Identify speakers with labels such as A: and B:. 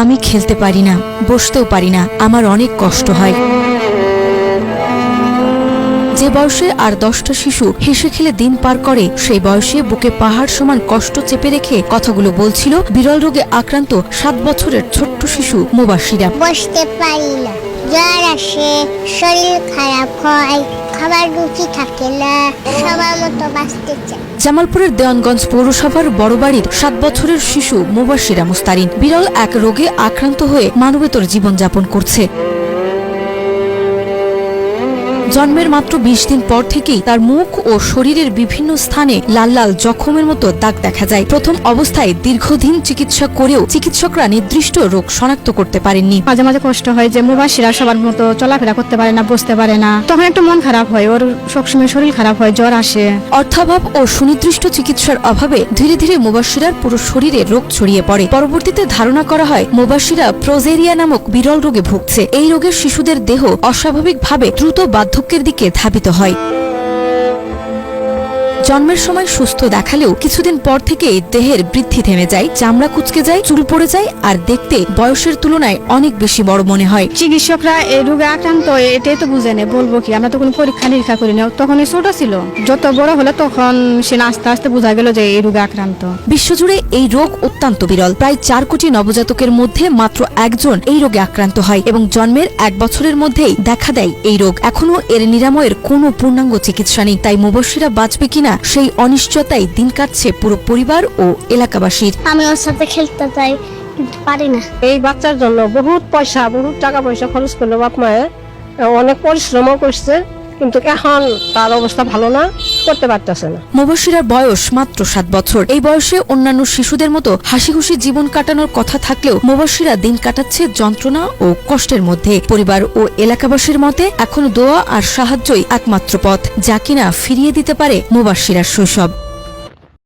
A: আমি খেলতে পারি না, বসতেও পারি না, আমার অনেক কষ্ট হয়। যে বয়সে আর 10টা শিশু হেসে খেলে দিন পার করে, সেই বয়সে বুকে পাহাড় সমান কষ্ট চেপে রেখে কথাগুলো বলছিল বিরল রোগে আক্রান্ত 7 বছরের ছোট্ট শিশু মুবাশিরা।
B: বসতে পারি না, জ্বর আসে, শরীর খারাপ হয়, খাবার রুচি থাকে না, সবার মতো বাঁচতে চাই।
A: জামালপুরের দেওয়ানগঞ্জ পৌরসভার বড়বাড়ির 7 বছরের শিশু মুবাশিরা মুস্তারিন বিরল এক রোগে আক্রান্ত হয়ে মানবেতর জীবনযাপন করছে। জন্মের মাত্র 20 দিন পর থেকেই তার মুখ ও শরীরের বিভিন্ন স্থানে লাল লাল জখমের মতো দাগ দেখা যায়। প্রথম অবস্থায় দীর্ঘদিন চিকিৎসা করেও চিকিৎসকরা নির্দিষ্ট রোগ শনাক্ত করতে পারেননি।
C: মাঝে মাঝে কষ্ট হয় যে মুবাশিরা সবার মতো চলাফেরা করতে পারে না, বসতে পারে না, তখন একটু মন খারাপ হয়, ওর সবসময় শরীর খারাপ হয়, জ্বর আসে।
A: অর্থাভাব ও সুনির্দিষ্ট চিকিৎসার অভাবে ধীরে ধীরে মুবাশিরার পুরো শরীরে রোগ ছড়িয়ে পড়ে। পরবর্তীতে ধারণা করা হয় মুবাশিরা প্রোজেরিয়া নামক বিরল রোগে ভুগছে। এই রোগের শিশুদের দেহ অস্বাভাবিকভাবে দ্রুত বার্ধক্যের দিকে ধাবিত হয়। জন্মের সময় সুস্থ দেখালেও কিছুদিন পর থেকে দেহের বৃদ্ধি থেমে যায়, চামড়া কুঁচকে যায়, চুল পড়ে যায় আর দেখতে বয়সের তুলনায় অনেক বেশি বড় মনে হয়।
C: চিকিৎসকরা এই রোগে আক্রান্ত এটাই তো বুঝে নেই, বলবো কি, আমরা তো কোনো পরীক্ষা নিরীক্ষা করি না, তখন ছোট ছিল, যত বড় হলে তখন সে আস্তে আস্তে বোঝা গেল যে এই রোগে আক্রান্ত।
A: বিশ্বজুড়ে এই রোগ অত্যন্ত বিরল। প্রায় 4 কোটি নবজাতকের মধ্যে মাত্র একজন এই রোগে আক্রান্ত হয় এবং জন্মের 1 বছরের মধ্যেই দেখা দেয় এই রোগ। এখনো এর নিরাময়ের কোনো পূর্ণাঙ্গ চিকিৎসা নেই। তাই মুবাশিরা বাঁচবে কিনা সেই অনিশ্চয়তায় দিন কাটছে পুরো পরিবার ও এলাকাবাসীর।
B: আমি ওর সাথে খেলতে চাই কিন্তু পারি না।
D: এই বাচ্চার জন্য বহুত টাকা পয়সা খরচ করলো বাপ মায়ে, অনেক পরিশ্রমও করছে, কিন্তু এখন তার অবস্থা ভালো না, করতে পারতেছে না।
A: মুবাশিরার বয়স মাত্র 7 বছর। এই বয়সে অন্যান্য শিশুদের মতো হাসি খুশি জীবন কাটানোর কথা থাকলেও মুবাশিরা দিন কাটাচ্ছে যন্ত্রণা ও কষ্টের মধ্যে। পরিবার ও এলাকাবাসীর মতে এখন দোয়া আর সাহায্যই একমাত্র পথ, যা কিনা ফিরিয়ে দিতে পারে মুবাশিরার শৈশব।